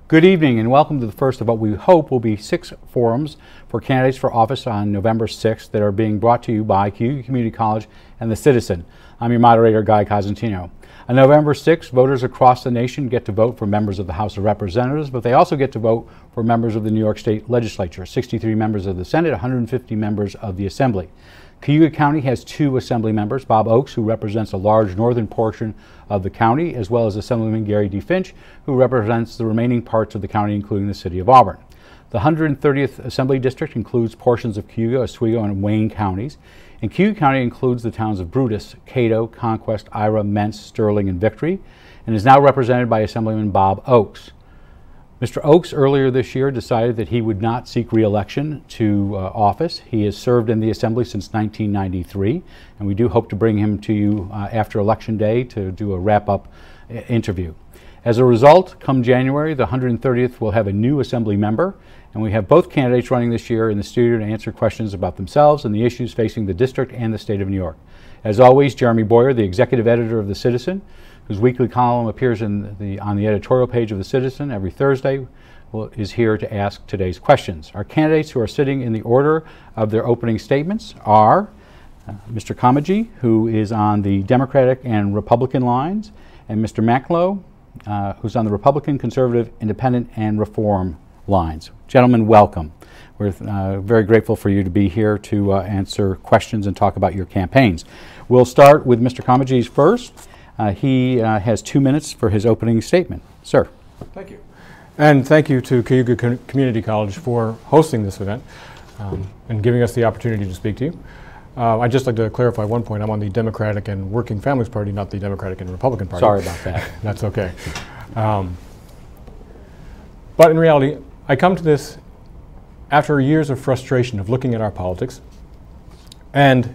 Good evening and welcome to the first of what we hope will be 6 forums for candidates for office on November 6th that are being brought to you by Comegys Community College and The Citizen. I'm your moderator, Guy Cosentino. On November 6th, voters across the nation get to vote for members of the House of Representatives, but they also get to vote for members of the New York State Legislature, 63 members of the Senate, 150 members of the Assembly. Cayuga County has 2 Assembly members, Bob Oakes, who represents a large northern portion of the county, as well as Assemblyman Gary D. Finch, who represents the remaining parts of the county, including the city of Auburn. The 130th Assembly District includes portions of Cayuga, Oswego, and Wayne counties, and Cayuga County includes the towns of Brutus, Cato, Conquest, Ira, Mentz, Sterling, and Victory, and is now represented by Assemblyman Bob Oakes. Mr. Oakes earlier this year decided that he would not seek re-election to office. He has served in the Assembly since 1993, and we do hope to bring him to you after Election Day to do a wrap-up interview. As a result, come January, the 130th will have a new Assembly member, and we have both candidates running this year in the studio to answer questions about themselves and the issues facing the district and the state of New York. As always, Jeremy Boyer, the executive editor of The Citizen, whose weekly column appears on the editorial page of The Citizen every Thursday, is here to ask today's questions. Our candidates who are sitting in the order of their opening statements are Mr. Comegys, who is on the Democratic and Republican lines, and Mr. Mantkelow, who's on the Republican, Conservative, Independent, and Reform lines. Gentlemen, welcome. We're very grateful for you to be here to answer questions and talk about your campaigns. We'll start with Mr. Comegys first. He has 2 minutes for his opening statement. Sir. Thank you. And thank you to Cayuga Community College for hosting this event and giving us the opportunity to speak to you. I'd just like to clarify one point. I'm on the Democratic and Working Families Party, not the Democratic and Republican Party. Sorry about that. That's okay. But in reality, I come to this after years of frustration of looking at our politics and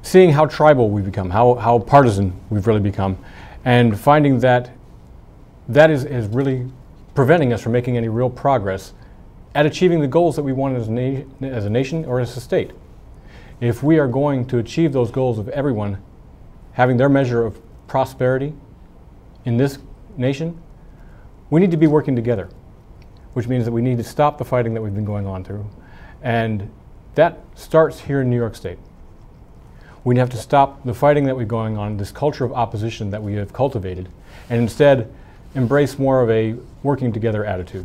seeing how tribal we've become, how partisan we've really become, and finding that that is really preventing us from making any real progress at achieving the goals that we want as a nation or as a state. If we are going to achieve those goals of everyone having their measure of prosperity in this nation, we need to be working together, which means that we need to stop the fighting that we've been going on through. And that starts here in New York State. We have to stop the fighting that we're going on, this culture of opposition that we have cultivated, and instead embrace more of a working together attitude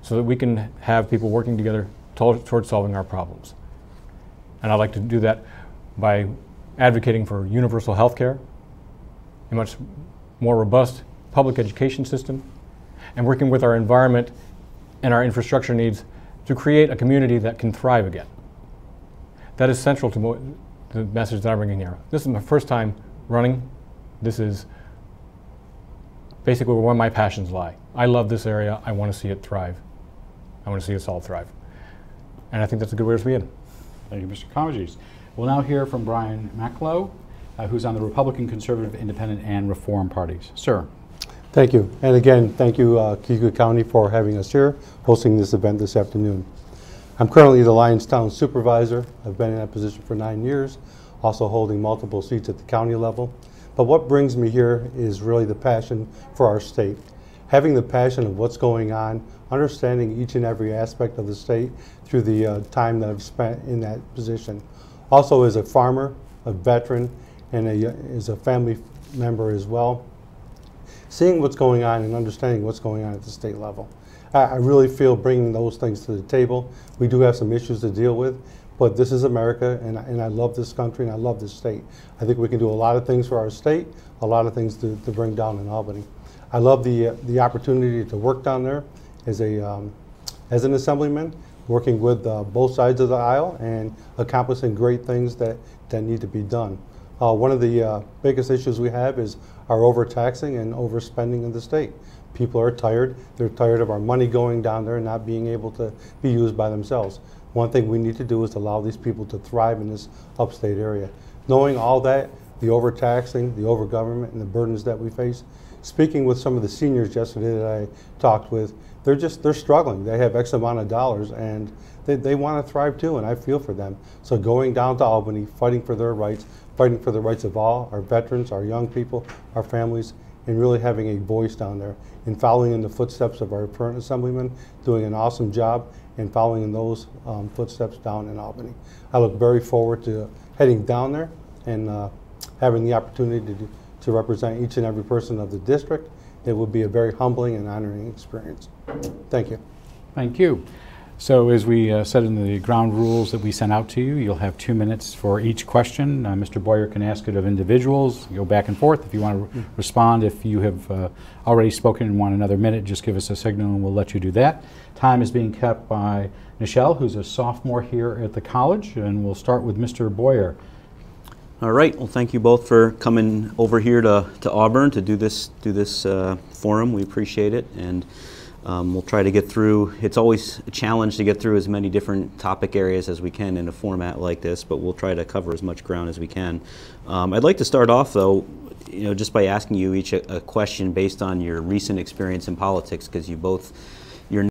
so that we can have people working together towards solving our problems. And I'd like to do that by advocating for universal health care, a much more robust public education system, and working with our environment and our infrastructure needs to create a community that can thrive again. That is central to the message that I'm bringing here. This is my first time running. This is basically where my passions lie. I love this area. I want to see it thrive. I want to see us all thrive. And I think that's a good way to begin. Thank you, Mr. Comegys. We'll now hear from Brian Mantkelow, who's on the Republican, Conservative, Independent, and Reform parties. Sir. Thank you. And again, thank you, Cayuga County, for having us here, hosting this event this afternoon. I'm currently the Lionstown Supervisor. I've been in that position for 9 years, also holding multiple seats at the county level. But what brings me here is really the passion for our state. Having the passion of what's going on, understanding each and every aspect of the state through the time that I've spent in that position. Also as a farmer, a veteran, and as a family member as well. Seeing what's going on and understanding what's going on at the state level. I really feel bringing those things to the table. We do have some issues to deal with, but this is America, and I love this country and I love this state. I think we can do a lot of things for our state, a lot of things to bring down in Albany. I love the opportunity to work down there as an assemblyman, working with both sides of the aisle and accomplishing great things that need to be done. One of the biggest issues we have is our overtaxing and overspending in the state. People are tired. They're tired of our money going down there and not being able to be used by themselves. One thing we need to do is allow these people to thrive in this upstate area. Knowing all that, the overtaxing, the overgovernment, and the burdens that we face, speaking with some of the seniors yesterday that I talked with, they're struggling. They have X amount of dollars and they want to thrive too, and I feel for them. So going down to Albany, fighting for their rights, fighting for the rights of all our veterans, our young people, our families, and really having a voice down there and following in the footsteps of our current assemblyman, doing an awesome job, and following in those footsteps down in Albany. I look very forward to heading down there and having the opportunity to represent each and every person of the district. It will be a very humbling and honoring experience. Thank you. Thank you. So as we said in the ground rules that we sent out to you, you'll have 2 minutes for each question. Mr. Boyer can ask it of individuals. Go back and forth. If you want to respond, if you have already spoken and want another minute, just give us a signal and we'll let you do that. Time is being kept by Nichelle, who's a sophomore here at the college, and we'll start with Mr. Boyer. All right. Well, thank you both for coming over here to Auburn to do this forum. We appreciate it, and we'll try to get through. It's always a challenge to get through as many different topic areas as we can in a format like this, but we'll try to cover as much ground as we can. I'd like to start off, though, just by asking you each a question based on your recent experience in politics, because you're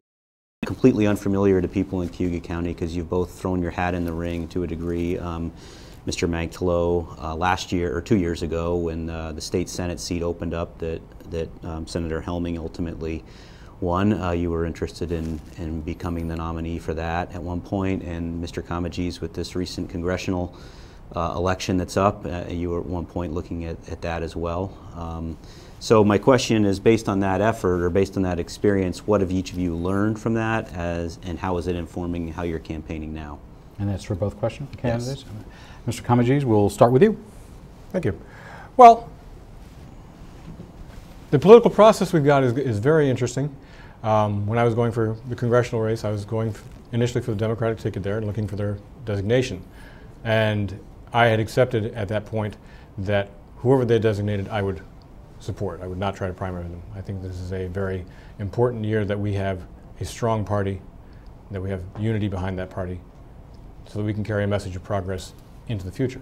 completely unfamiliar to people in Cayuga County because you've both thrown your hat in the ring to a degree. Mr. Mantkelow last year or 2 years ago, when the state Senate seat opened up that Senator Helming ultimately won, you were interested in becoming the nominee for that at one point, and Mr. Comegys, with this recent congressional election that's up, you were at one point looking at that as well. So my question is, based on that effort or based on that experience, what have each of you learned from that, and how is it informing how you're campaigning now? And that's for both questions, candidates? Yes. Mr. Comegys, we'll start with you. Thank you. Well, the political process we've got is very interesting. When I was going for the congressional race, I was going initially for the Democratic ticket there and looking for their designation. And I had accepted at that point that whoever they designated, I would support. I would not try to primary them. I think this is a very important year that we have a strong party, that we have unity behind that party, so that we can carry a message of progress into the future.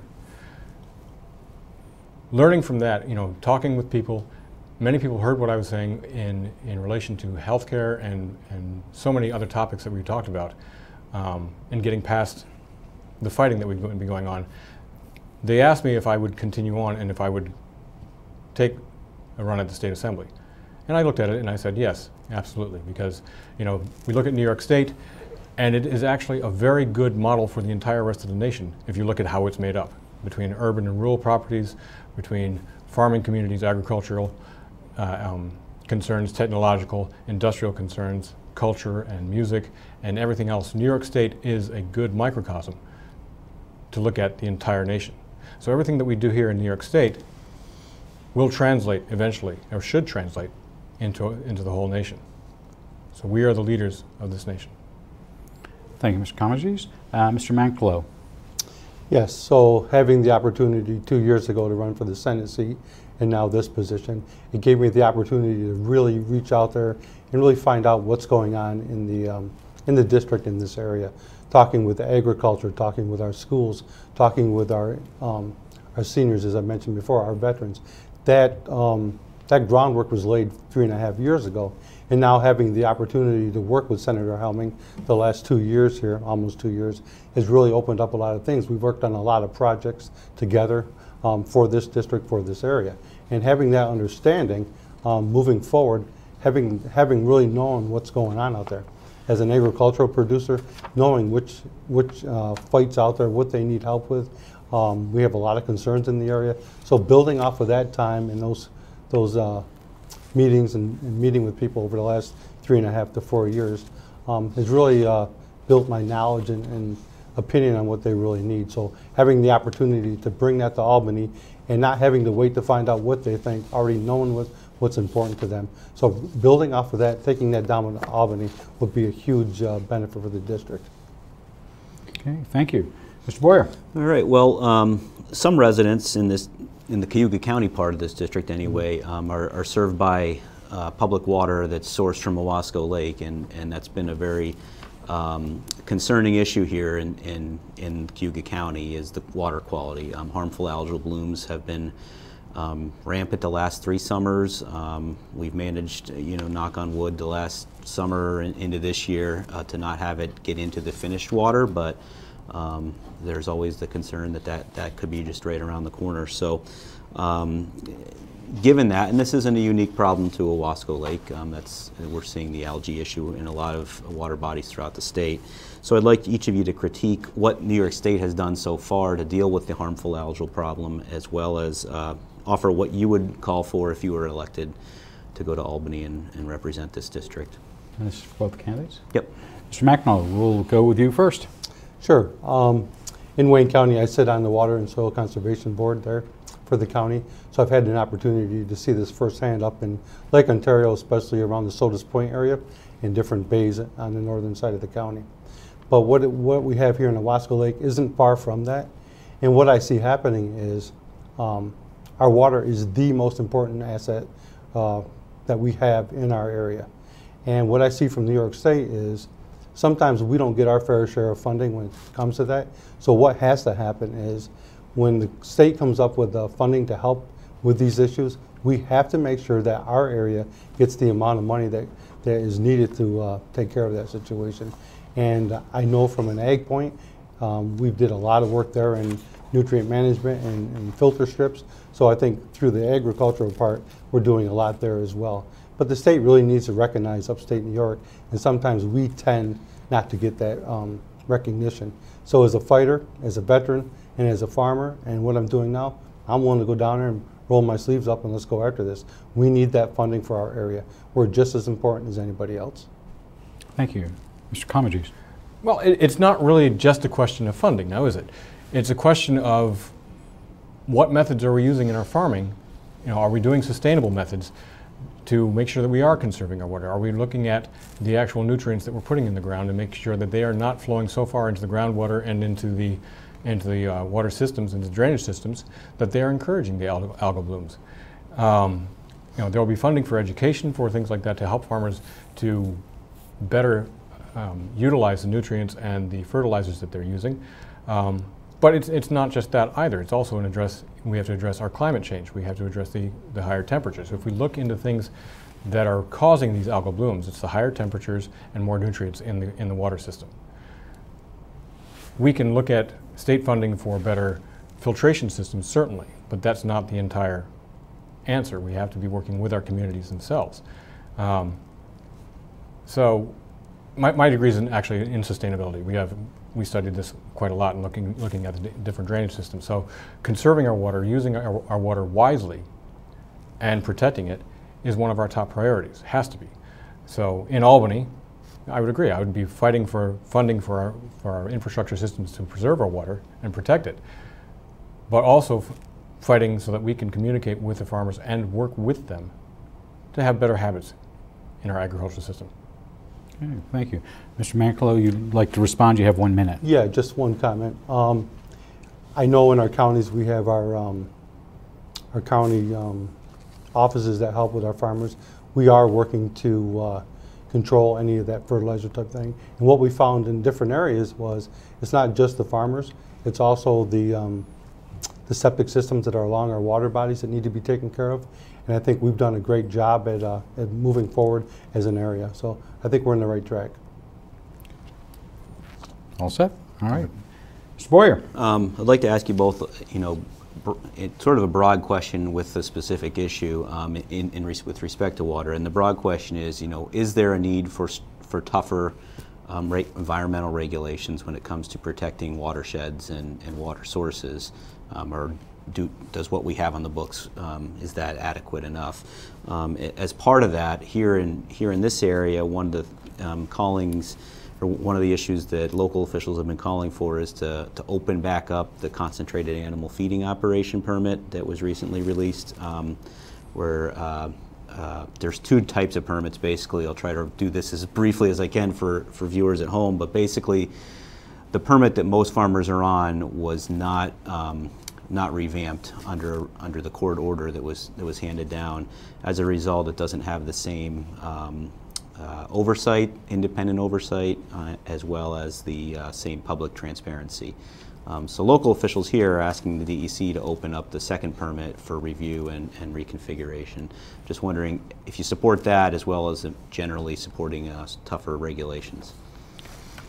Learning from that, talking with people, many people heard what I was saying in relation to healthcare and so many other topics that we talked about, and getting past the fighting that we've been going on. They asked me if I would continue on and if I would take a run at the state assembly. And I looked at it and I said, yes, absolutely, because we look at New York State, and it is actually a very good model for the entire rest of the nation if you look at how it's made up, between urban and rural properties, between farming communities, agricultural concerns, technological, industrial concerns, culture and music, and everything else. New York State is a good microcosm to look at the entire nation. So everything that we do here in New York State will translate eventually, or should translate, into the whole nation. So we are the leaders of this nation. Thank you, Mr. Comegys. Mr. Mantkelow. Yes, so having the opportunity 2 years ago to run for the Senate seat and now this position, it gave me the opportunity to really reach out there and really find out what's going on in the district in this area. Talking with agriculture, talking with our schools, talking with our seniors, as I mentioned before, our veterans. That groundwork was laid 3.5 years ago. And now having the opportunity to work with Senator Helming the last 2 years here, almost 2 years, has really opened up a lot of things. We've worked on a lot of projects together for this district, for this area. And having that understanding, moving forward, having really known what's going on out there. As an agricultural producer, knowing which fights out there, what they need help with. We have a lot of concerns in the area. So building off of that time and those meetings and meeting with people over the last 3.5 to 4 years has really built my knowledge and opinion on what they really need. So having the opportunity to bring that to Albany and not having to wait to find out what they think, already knowing what's important to them. So building off of that, taking that down to Albany would be a huge benefit for the district. Okay, thank you. Mr. Boyer. All right. Well, some residents in the Cayuga County part of this district, anyway, are served by public water that's sourced from Owasco Lake, and that's been a very concerning issue here in Cayuga County, is the water quality. Harmful algal blooms have been rampant the last 3 summers. We've managed, knock on wood, the last summer into this year to not have it get into the finished water, but there's always the concern that that could be just right around the corner. So given that, and this isn't a unique problem to Owasco Lake, we're seeing the algae issue in a lot of water bodies throughout the state. So I'd like each of you to critique what New York State has done so far to deal with the harmful algal problem, as well as offer what you would call for if you were elected to go to Albany and represent this district. And this is for both candidates? Yep. Mr. Mantkelow, we'll go with you first. Sure. In Wayne County, I sit on the Water and Soil Conservation Board there for the county, so I've had an opportunity to see this firsthand up in Lake Ontario, especially around the Sodas Point area and different bays on the northern side of the county. But what we have here in Owasco Lake isn't far from that, and what I see happening is our water is the most important asset that we have in our area. And what I see from New York State is sometimes we don't get our fair share of funding when it comes to that. So what has to happen is when the state comes up with funding to help with these issues, we have to make sure that our area gets the amount of money that is needed to take care of that situation. And I know from an ag point, we did a lot of work there in nutrient management and filter strips. So I think through the agricultural part, we're doing a lot there as well. But the state really needs to recognize upstate New York, and sometimes we tend not to get that recognition. So as a fighter, as a veteran, and as a farmer, and what I'm doing now, I'm willing to go down there and roll my sleeves up and let's go after this. We need that funding for our area. We're just as important as anybody else. Thank you. Mr. Comegys. Well, it's not really just a question of funding, now is it? It's a question of what methods are we using in our farming? Are we doing sustainable methods to make sure that we are conserving our water? Are we looking at the actual nutrients that we're putting in the ground and making sure that they are not flowing so far into the groundwater and into the water systems, into the drainage systems, that they are encouraging the algal blooms? There will be funding for education, for things like that, to help farmers to better utilize the nutrients and the fertilizers that they're using. But it's not just that either. It's also we have to address our climate change. We have to address the higher temperatures. So if we look into things that are causing these algal blooms, it's the higher temperatures and more nutrients in the water system. We can look at state funding for better filtration systems, certainly, but that's not the entire answer. We have to be working with our communities themselves. So my degree is actually in sustainability. We studied this quite a lot and looking at the different drainage systems. So conserving our water, using our water wisely and protecting it is one of our top priorities, has to be. So in Albany, I would agree. I would be fighting for funding for our infrastructure systems to preserve our water and protect it, but also fighting so that we can communicate with the farmers and work with them to have better habits in our agricultural system. Okay, thank you. Mr. Mantkelow, you'd like to respond? You have 1 minute. Yeah, just one comment. I know in our counties we have our county offices that help with our farmers. We are working to control any of that fertilizer type thing. And what we found in different areas was it's not just the farmers, it's also the septic systems that are along our water bodies that need to be taken care of. And I think we've done a great job at moving forward as an area. So I think we're on the right track. All set? All right. Mr. Boyer. I'd like to ask you both, it's sort of a broad question with a specific issue with respect to water. And the broad question is there a need for tougher environmental regulations when it comes to protecting watersheds and water sources? Or does what we have on the books, is that adequate enough? As part of that, here in this area, one of the callings, or one of the issues that local officials have been calling for is to open back up the concentrated animal feeding operation permit that was recently released, where there's two types of permits basically. I'll try to do this as briefly as I can for viewers at home, but basically the permit that most farmers are on was not revamped under the court order that was handed down. As a result, it doesn't have the same independent oversight, as well as the same public transparency. So local officials here are asking the DEC to open up the second permit for review and reconfiguration. Just wondering if you support that, as well as generally supporting tougher regulations.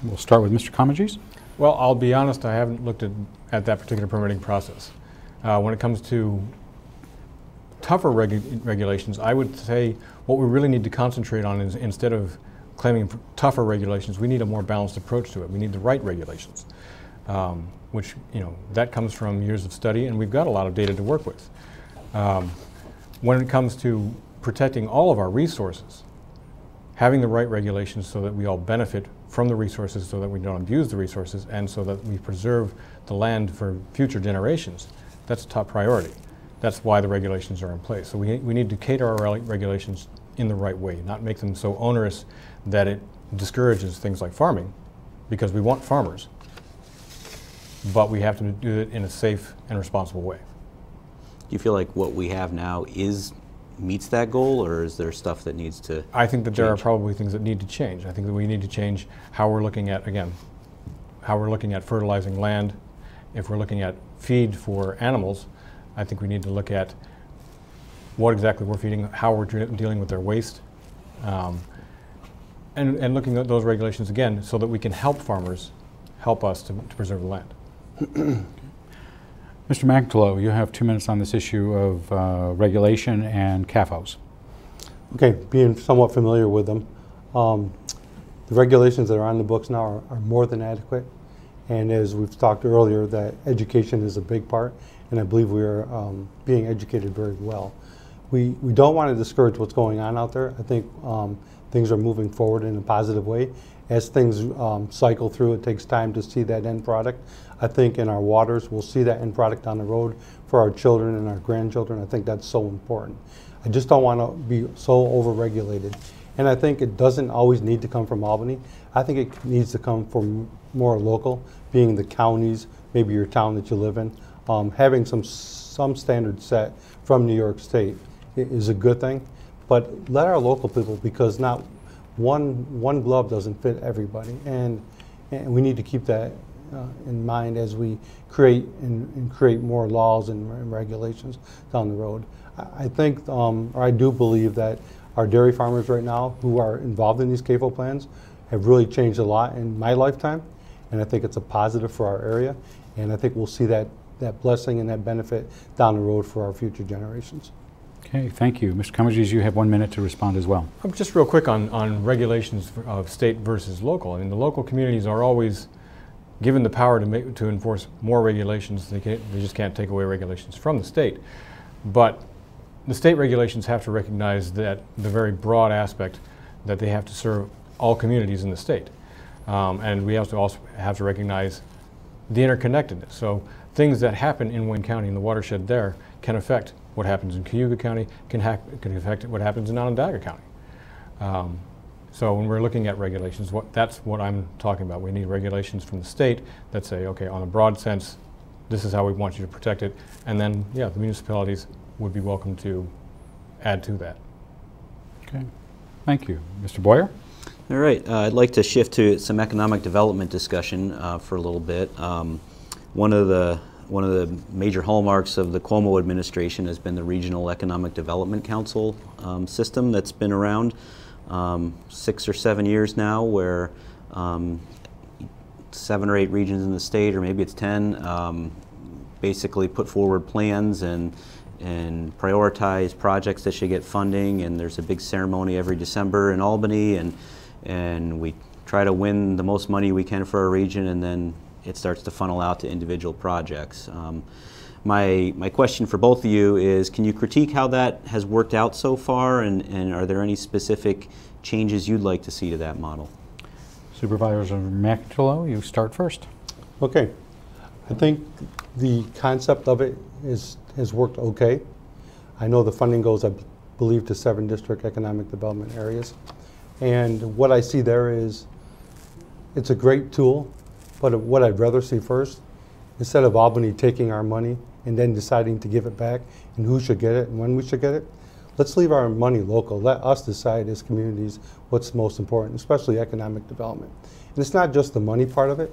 We'll start with Mr. Comegys. Well, I'll be honest, I haven't looked at that particular permitting process. When it comes to tougher regulations, I would say what we really need to concentrate on is, instead of claiming tougher regulations, we need a more balanced approach to it. We need the right regulations, which, that comes from years of study, and we've got a lot of data to work with. When it comes to protecting all of our resources, having the right regulations so that we all benefit from the resources, so that we don't abuse the resources, and so that we preserve the land for future generations, that's a top priority. That's why the regulations are in place. So we need to cater our regulations in the right way, not make them so onerous that it discourages things like farming, because we want farmers, but we have to do it in a safe and responsible way. Do you feel like what we have now meets that goal, or is there stuff that needs to I think that change? there are probably things that need to change. I think that we need to change how we're looking at, again, how we're looking at fertilizing land. If we're looking at feed for animals, I think we need to look at what exactly we're feeding, how we're dealing with their waste, and looking at those regulations again so that we can help farmers help us to preserve the land. Mr. Mantkelow, you have 2 minutes on this issue of regulation and CAFOs. Okay, being somewhat familiar with them, the regulations that are on the books now are more than adequate. And as we've talked earlier, that education is a big part, and I believe we are being educated very well. We don't want to discourage what's going on out there. I think things are moving forward in a positive way. As things cycle through, it takes time to see that end product. I think in our waters, we'll see that end product on the road for our children and our grandchildren. I think that's so important. I just don't want to be so over-regulated. And I think it doesn't always need to come from Albany. I think it needs to come from more local, being the counties, maybe your town that you live in. Having some standards set from New York State is a good thing. But let our local people, because not one glove doesn't fit everybody. And we need to keep that in mind as we create more laws and regulations down the road. I think, or I do believe that our dairy farmers right now who are involved in these CAFO plans have really changed a lot in my lifetime, and I think it's a positive for our area, and I think we'll see that blessing and that benefit down the road for our future generations. Okay, thank you. Mr. Comegys, you have 1 minute to respond as well. Just real quick on regulations of state versus local. I mean, the local communities are always given the power to enforce more regulations. They just can't take away regulations from the state. But the state regulations have to recognize that the very broad aspect that they have to serve all communities in the state. And we also have to recognize the interconnectedness. So things that happen in Wayne County, in the watershed there, can affect what happens in Cayuga County, can affect what happens in Onondaga County. So when we're looking at regulations, that's what I'm talking about. We need regulations from the state that say, okay, on a broad sense, this is how we want you to protect it. And then, yeah, the municipalities would be welcome to add to that. Okay, thank you. Mr. Boyer? All right, I'd like to shift to some economic development discussion for a little bit. One of the major hallmarks of the Cuomo administration has been the Regional Economic Development Council system that's been around 6 or 7 years now, where 7 or 8 regions in the state, or maybe it's 10, basically put forward plans and prioritize projects that should get funding, and there's a big ceremony every December in Albany, and we try to win the most money we can for our region, and then it starts to funnel out to individual projects. My question for both of you is, can you critique how that has worked out so far, and are there any specific changes you'd like to see to that model? Supervisor Mantkelow, you start first. Okay, I think the concept of it has worked okay. I know the funding goes, I believe, to 7 district economic development areas. And what I see there is, it's a great tool, but what I'd rather see first, instead of Albany taking our money and then deciding to give it back and who should get it and when we should get it, let's leave our money local. Let us decide as communities what's most important, especially economic development. And it's not just the money part of it,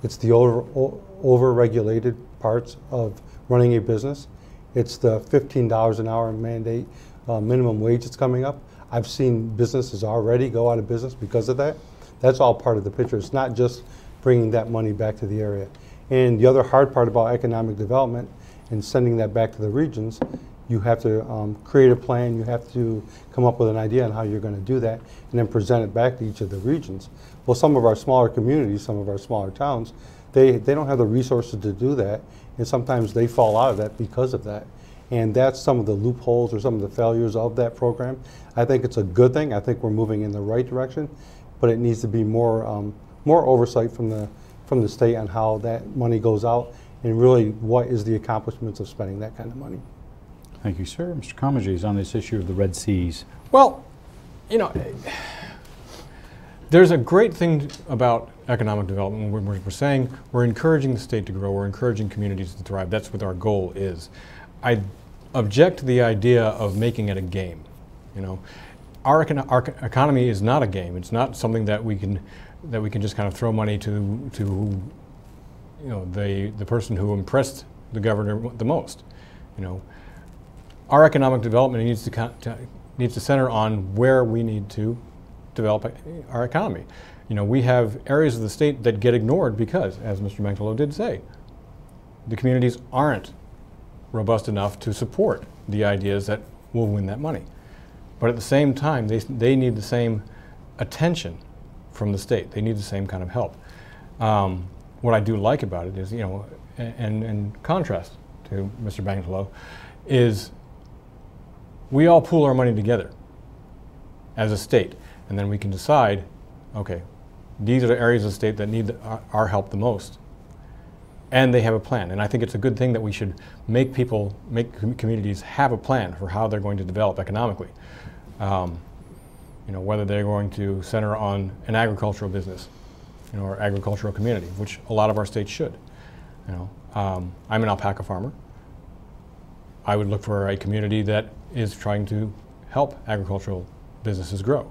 it's the over-regulated parts of running a business. It's the $15 an hour mandate minimum wage that's coming up. I've seen businesses already go out of business because of that. That's all part of the picture. It's not just bringing that money back to the area. And the other hard part about economic development and sending that back to the regions, you have to create a plan, you have to come up with an idea on how you're going to do that, and then present it back to each of the regions. Well, some of our smaller communities, some of our smaller towns, they don't have the resources to do that, and sometimes they fall out of that because of that. And that's some of the loopholes or some of the failures of that program. I think it's a good thing. I think we're moving in the right direction, but it needs to be more oversight from the state on how that money goes out and really what is the accomplishments of spending that kind of money. Thank you, sir. Mr. Comegys, on this issue of the Red Seas. Well, you know, there's a great thing about economic development. We're saying we're encouraging the state to grow, we're encouraging communities to thrive. That's what our goal is. I object to the idea of making it a game. You know, our economy is not a game. It's not something that we can just kind of throw money to you know, the person who impressed the governor the most. You know, our economic development needs to center on where we need to develop our economy. You know, we have areas of the state that get ignored because, as Mr. Mantkelow did say, the communities aren't robust enough to support the ideas that will win that money. But at the same time, they need the same attention from the state. They need the same kind of help. What I do like about it is, you know, and in contrast to Mr. Mantkelow, is we all pool our money together as a state, and then we can decide, okay, these are the areas of the state that need our help the most. And they have a plan. And I think it's a good thing that we should make communities have a plan for how they're going to develop economically. You know, whether they're going to center on an agricultural business, you know, or agricultural community, which a lot of our states should. You know, I'm an alpaca farmer. I would look for a community that is trying to help agricultural businesses grow.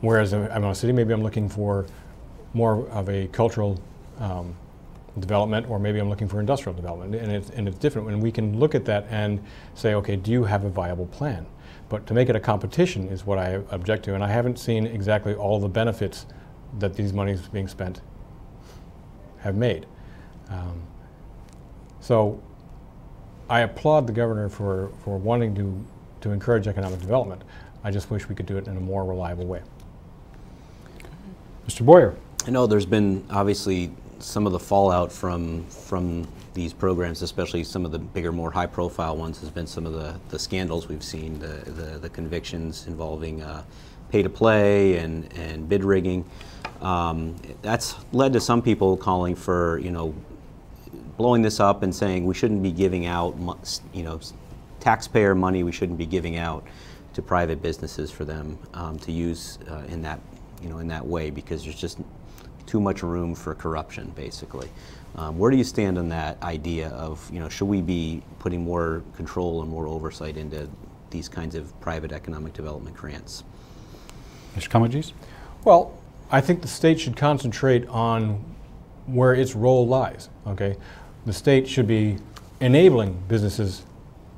Whereas I'm in a city, maybe I'm looking for more of a cultural development, or maybe I'm looking for industrial development, and it's different. When we can look at that and say, okay, do you have a viable plan? But to make it a competition is what I object to, and I haven't seen exactly all the benefits that these monies being spent have made. So I applaud the governor for wanting to encourage economic development. I just wish we could do it in a more reliable way. Mr. Boyer. I know there's been obviously some of the fallout from these programs, especially some of the bigger, more high-profile ones, has been some of the scandals we've seen, the convictions involving pay-to-play and bid rigging. That's led to some people calling for, you know, blowing this up and saying we shouldn't be giving out, you know, taxpayer money. We shouldn't be giving out to private businesses for them to use in that, you know, in that way, because there's just too much room for corruption, basically. Where do you stand on that idea of, you know, should we be putting more control and more oversight into these kinds of private economic development grants? Mr. Comegys? Well, I think the state should concentrate on where its role lies, okay? The state should be enabling businesses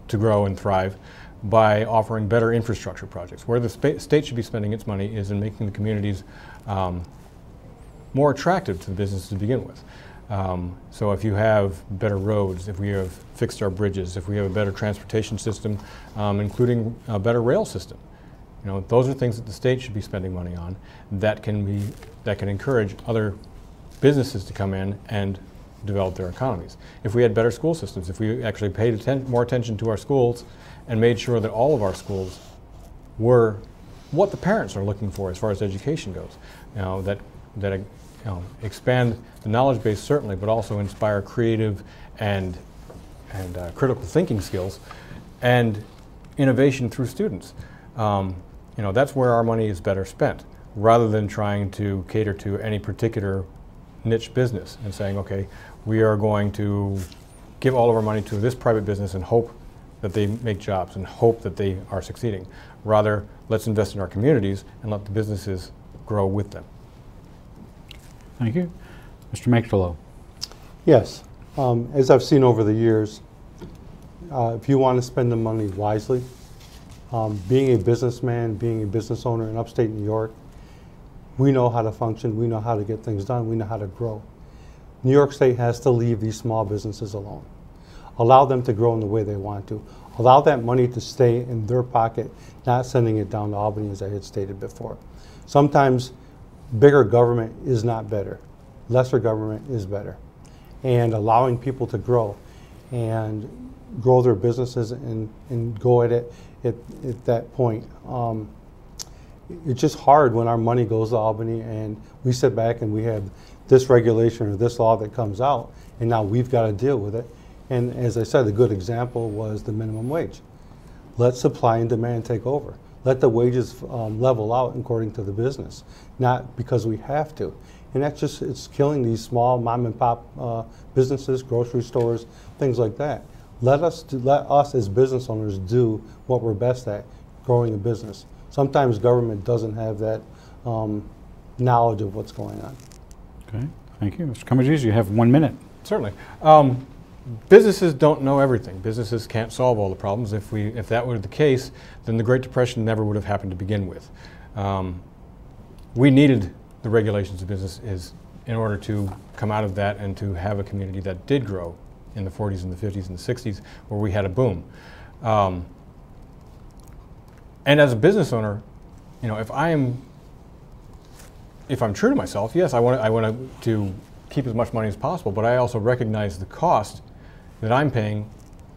to grow and thrive by offering better infrastructure projects. Where the state should be spending its money is in making the communities more attractive to the business to begin with. So if you have better roads, if we have fixed our bridges, if we have a better transportation system, including a better rail system, you know, those are things that the state should be spending money on that can encourage other businesses to come in and develop their economies. If we had better school systems, if we actually paid more attention to our schools and made sure that all of our schools were what the parents are looking for as far as education goes, you know, that you know, expand the knowledge base certainly, but also inspire creative and critical thinking skills and innovation through students. You know, that's where our money is better spent, rather than trying to cater to any particular niche business and saying, okay, we are going to give all of our money to this private business and hope that they make jobs and hope that they are succeeding. Rather, let's invest in our communities and let the businesses grow with them. Thank you. Mr. Mantkelow. Yes. As I've seen over the years, if you want to spend the money wisely, being a businessman, being a business owner in upstate New York, We know how to function, we know how to get things done, we know how to grow. New York State has to leave these small businesses alone. Allow them to grow in the way they want to. Allow that money to stay in their pocket, not sending it down to Albany, as I had stated before. Sometimes bigger government is not better. Lesser government is better. And allowing people to grow and grow their businesses and go at it at that point. It's just hard when our money goes to Albany and we sit back and we have this regulation or this law that comes out, and now we've got to deal with it. And as I said, a good example was the minimum wage. Let supply and demand take over. Let the wages level out according to the business, not because we have to. And that's just, it's killing these small mom and pop businesses, grocery stores, things like that. Let us as business owners do what we're best at, growing a business. Sometimes government doesn't have that knowledge of what's going on. Okay, thank you. Mr. Comegys, you have 1 minute. Certainly. Businesses don't know everything. Businesses can't solve all the problems. If that were the case, then the Great Depression never would have happened to begin with. We needed the regulations of business in order to come out of that and to have a community that did grow in the 40s and the 50s and the 60s, where we had a boom. And as a business owner, you know, if I'm true to myself, yes, I want to keep as much money as possible, but I also recognize the cost that I'm paying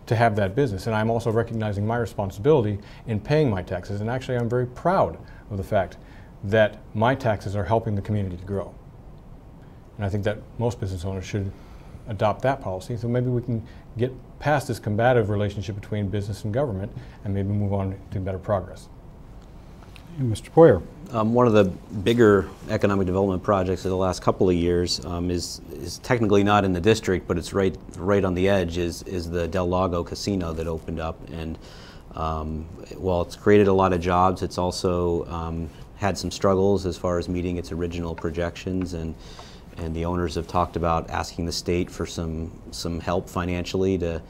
to have that business, and I'm also recognizing my responsibility in paying my taxes. And actually, I'm very proud of the fact that my taxes are helping the community to grow. And I think that most business owners should adopt that policy, so maybe we can get past this combative relationship between business and government and maybe move on to better progress. And Mr. Poyer. One of the bigger economic development projects of the last couple of years is technically not in the district, but it's right on the edge, is the Del Lago Casino that opened up. And while it's created a lot of jobs, it's also had some struggles as far as meeting its original projections, and the owners have talked about asking the state for some help financially to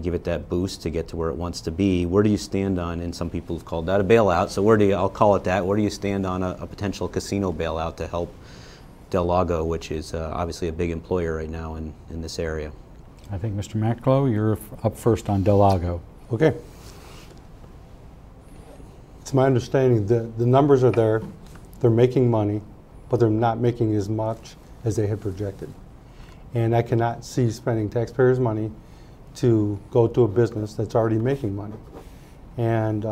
give it that boost to get to where it wants to be. Where do you stand on, and some people have called that a bailout, so I'll call it that, where do you stand on a potential casino bailout to help Del Lago, which is obviously a big employer right now in this area? I think Mr. Mantkelow, you're up first on Del Lago. Okay. It's my understanding that the numbers are there, they're making money, but they're not making as much as they had projected. And I cannot see spending taxpayers' money to go to a business that's already making money. And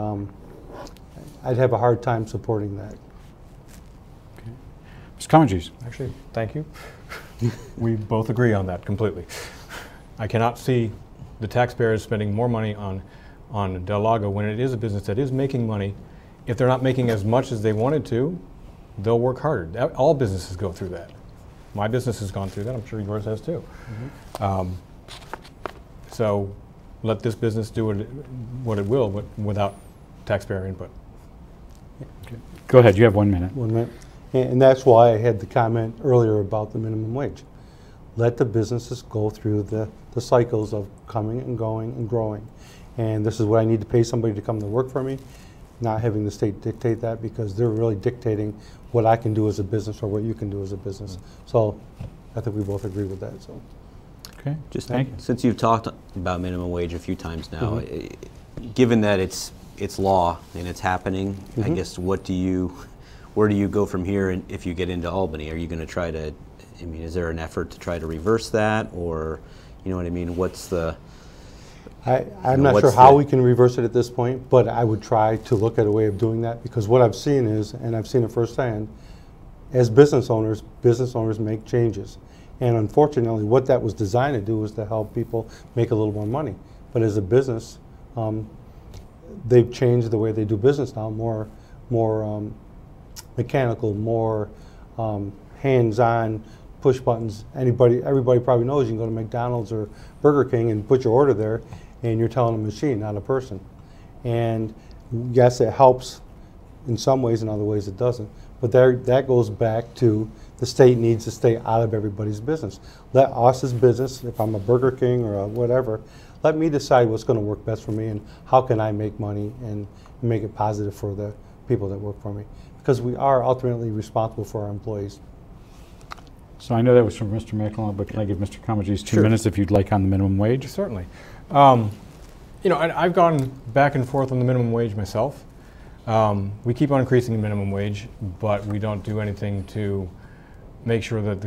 I'd have a hard time supporting that. Okay. Ms. Comegys. Actually, thank you. We both agree on that completely. I cannot see the taxpayers spending more money on Del Lago when it is a business that is making money. If they're not making as much as they wanted to, they'll work harder. All businesses go through that. My business has gone through that. I'm sure yours has too. Mm-hmm. So let this business do what it will, but without taxpayer input. Okay. Go ahead. You have 1 minute. 1 minute. And that's why I had the comment earlier about the minimum wage. Let the businesses go through the cycles of coming and going and growing. And this is what I need to pay somebody to come to work for me, not having the state dictate that, because they're really dictating what I can do as a business or what you can do as a business. So I think we both agree with that. So. Okay. Just since you've talked about minimum wage a few times now, given that it's law and it's happening, I guess where do you go from here? And if you get into Albany, are you going to try to? I mean, is there an effort to try to reverse that, or you know what I mean? What's the? I'm not sure how we can reverse it at this point, but I would try to look at a way of doing that, because what I've seen is, and I've seen it firsthand, as business owners make changes. And unfortunately, what that was designed to do was to help people make a little more money. But as a business, they've changed the way they do business now, more mechanical, more hands-on, push buttons. Everybody probably knows you can go to McDonald's or Burger King and put your order there, and you're telling a machine, not a person. And yes, it helps in some ways, in other ways it doesn't. But that goes back to the state needs to stay out of everybody's business. Let us as business, if I'm a Burger King or a whatever, let me decide what's going to work best for me and how can I make money and make it positive for the people that work for me. because we are ultimately responsible for our employees. So I know that was from Mr. Mantkelow, but can I give Mr. Comegys 2 Sure. minutes if you'd like on the minimum wage? Certainly. You know, I've gone back and forth on the minimum wage myself. We keep on increasing the minimum wage, but we don't do anything to make sure that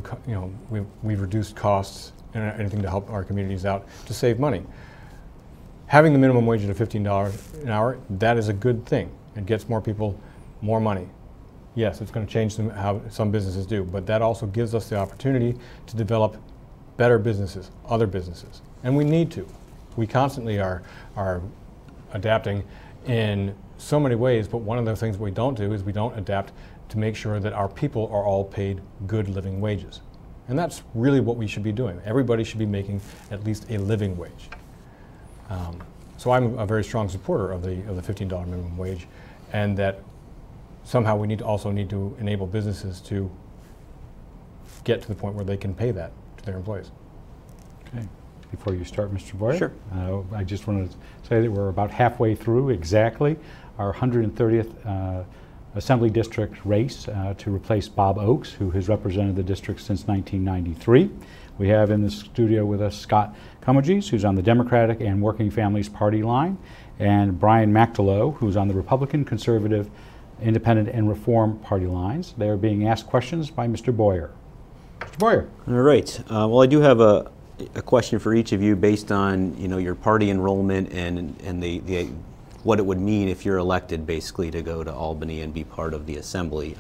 we've reduced costs and anything to help our communities out to save money. Having the minimum wage at $15 an hour, that is a good thing. It gets more people more money. Yes, it's going to change how some businesses do, but that also gives us the opportunity to develop better businesses, other businesses, and we need to. We constantly are adapting in so many ways, but one of the things we don't do is we don't adapt to make sure that our people are all paid good living wages. And that's really what we should be doing. Everybody should be making at least a living wage. So I'm a very strong supporter of the $15 minimum wage, and that somehow we also need to enable businesses to get to the point where they can pay that to their employees. Okay. Before you start, Mr. Boyer, Sure. I just wanted to say that we're about halfway through exactly our 130th Assembly District race to replace Bob Oakes, who has represented the district since 1993. We have in the studio with us Scott Comegys, who's on the Democratic and Working Families Party line, and Brian Mantkelow, who's on the Republican, Conservative, Independent, and Reform Party lines. They are being asked questions by Mr. Boyer. Mr. Boyer. All right. Well, I do have a question for each of you based on your party enrollment and the what it would mean if you're elected basically to go to Albany and be part of the assembly.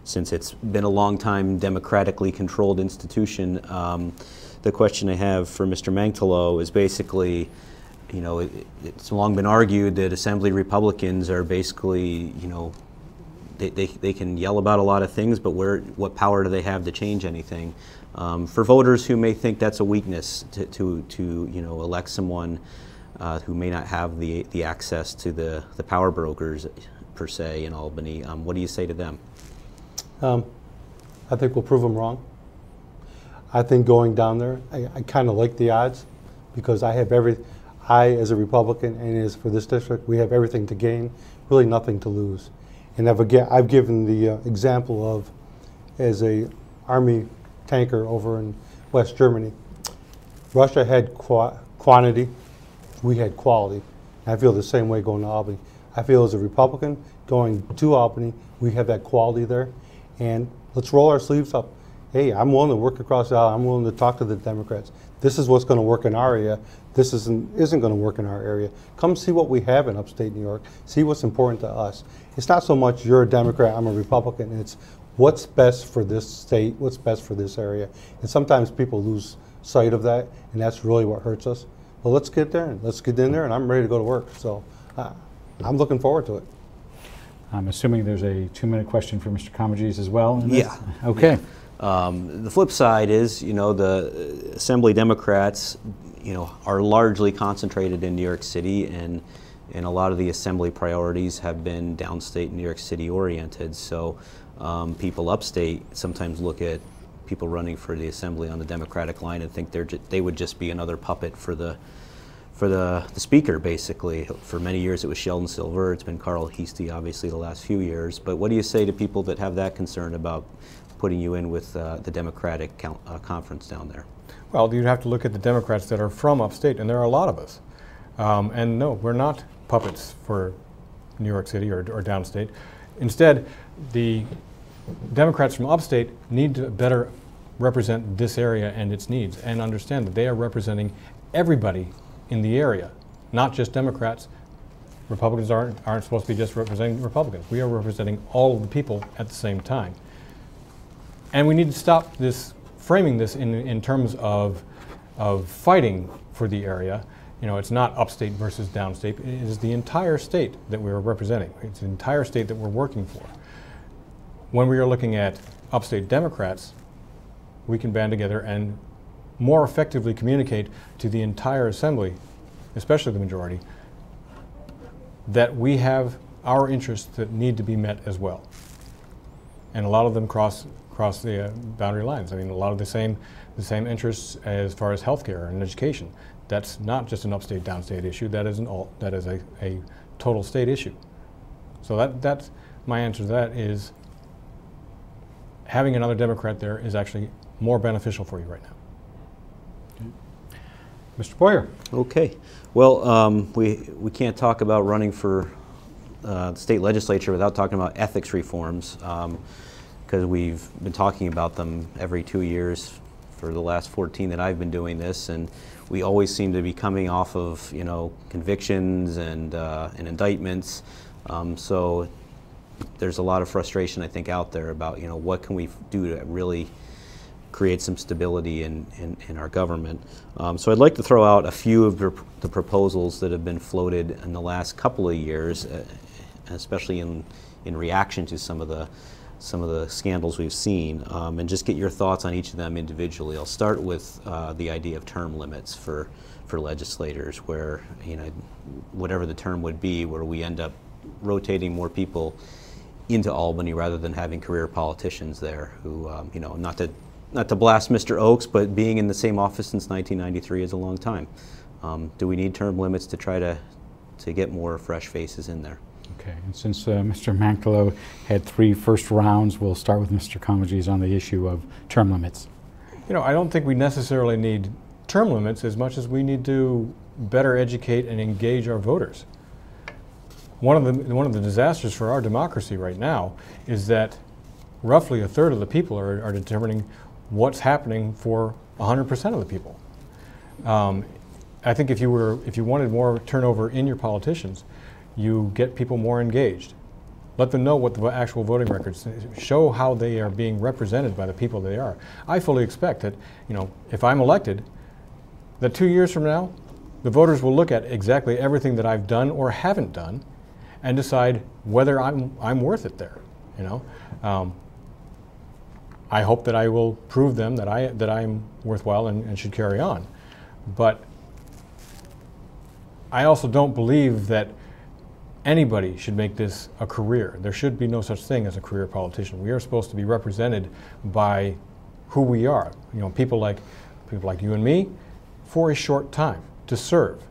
Since it's been a long time democratically controlled institution, the question I have for Mr. Mantkelow is basically, it's long been argued that assembly Republicans are basically, they can yell about a lot of things, but what power do they have to change anything? For voters who may think that's a weakness to elect someone who may not have the access to the power brokers per se in Albany, what do you say to them? I think we'll prove them wrong. I think going down there, I kind of like the odds because I, as a Republican and as for this district, we have everything to gain, really nothing to lose. And I've given the example of as a Army tanker over in West Germany. Russia had quantity, we had quality. And I feel the same way going to Albany. I feel as a Republican going to Albany, we have that quality there. And let's roll our sleeves up. Hey, I'm willing to work across the aisle. I'm willing to talk to the Democrats. This is what's going to work in our area. This isn't going to work in our area. Come see what we have in upstate New York. See what's important to us. It's not so much you're a Democrat, I'm a Republican. It's what's best for this state, what's best for this area. And sometimes people lose sight of that, and that's really what hurts us. But let's get there, and let's get in there, and I'm ready to go to work. So I'm looking forward to it. I'm assuming there's a 2-minute question for Mr. Comegys as well? Yeah. Okay. The flip side is, the Assembly Democrats, are largely concentrated in New York City, and a lot of the Assembly priorities have been downstate New York City oriented. So people upstate sometimes look at people running for the Assembly on the Democratic line and think they would just be another puppet for the speaker, basically. For many years it was Sheldon Silver. It's been Carl Heastie, obviously, the last few years. But what do you say to people that have that concern about putting you in with the Democratic conference down there? Well, you'd have to look at the Democrats that are from upstate, and there are a lot of us. And no, we're not puppets for New York City or downstate. Instead, the Democrats from upstate need to better represent this area and its needs, and understand that they are representing everybody in the area, not just Democrats. Republicans aren't supposed to be just representing Republicans. We are representing all of the people at the same time. And we need to stop framing this in terms of fighting for the area. It's not upstate versus downstate. It is the entire state that we're representing. It's the entire state that we're working for. When we are looking at upstate Democrats, we can band together and more effectively communicate to the entire Assembly, especially the majority, that we have our interests that need to be met as well. And a lot of them cross the boundary lines. I mean, a lot of the same interests as far as healthcare and education. That's not just an upstate downstate issue. That is a total state issue. So my answer to that is having another Democrat there is actually more beneficial for you right now. Mr. Boyer. Okay. Well, we can't talk about running for the state legislature without talking about ethics reforms, because we've been talking about them every 2 years for the last 14 that I've been doing this, and we always seem to be coming off of, you know, convictions and indictments. So there's a lot of frustration, I think, out there about, you know, what can we do to really create some stability in our government. So I'd like to throw out a few of the proposals that have been floated in the last couple of years, especially in reaction to some of the scandals we've seen, and just get your thoughts on each of them individually. I'll start with the idea of term limits for legislators, where, you know, whatever the term would be, where we end up rotating more people into Albany rather than having career politicians there who, you know, not to blast Mr. Oakes, but being in the same office since 1993 is a long time. Do we need term limits to try to get more fresh faces in there? Okay, and since Mr. Mantkelow had 3 first rounds, we'll start with Mr. Comegys on the issue of term limits. You know, I don't think we necessarily need term limits as much as we need to better educate and engage our voters. One of the disasters for our democracy right now is that roughly 1/3 of the people are determining what's happening for 100% of the people. I think if you wanted more turnover in your politicians, you get people more engaged. Let them know what the actual voting records show, how they are being represented by the people they are. I fully expect that, you know, if I'm elected, that 2 years from now, the voters will look at exactly everything that I've done or haven't done and decide whether I'm worth it there. You know, I hope that I will prove them that I'm worthwhile and should carry on. But I also don't believe that anybody should make this a career. There should be no such thing as a career politician. We are supposed to be represented by who we are. You know, people like you and me, for a short time to serve.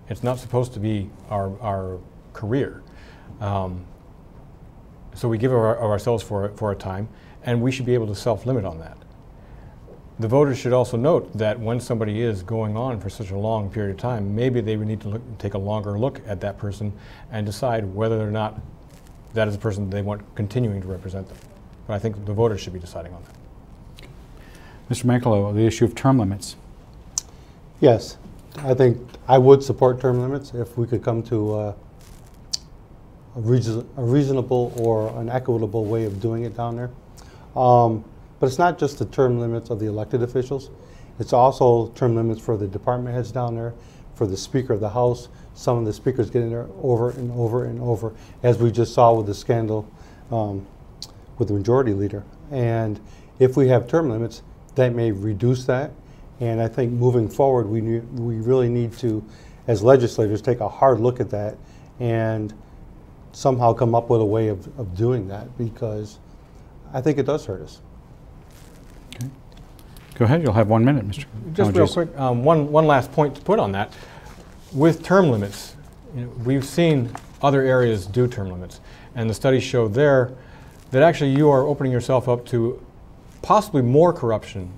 It's not supposed to be our career. So we give of ourselves for a time, and we should be able to self-limit on that. The voters should also note that when somebody is going on for such a long period of time, maybe they would need to take a longer look at that person and decide whether or not that is the person they want continuing to represent them. But I think the voters should be deciding on that. Mr. Mantkelow, the issue of term limits. Yes, I think I would support term limits if we could come to a reasonable or an equitable way of doing it down there. But it's not just the term limits of the elected officials. It's also term limits for the department heads down there, for the Speaker of the House. Some of the speakers get in there over and over and over, as we just saw with the scandal with the majority leader. And if we have term limits, that may reduce that. And I think moving forward, we really need to, as legislators, take a hard look at that and somehow come up with a way of doing that, because I think it does hurt us. Okay. Go ahead, you'll have 1 minute, Mr. Just real quick, one last point to put on that. With term limits, you know, we've seen other areas do term limits, and the studies show there that actually you are opening yourself up to possibly more corruption,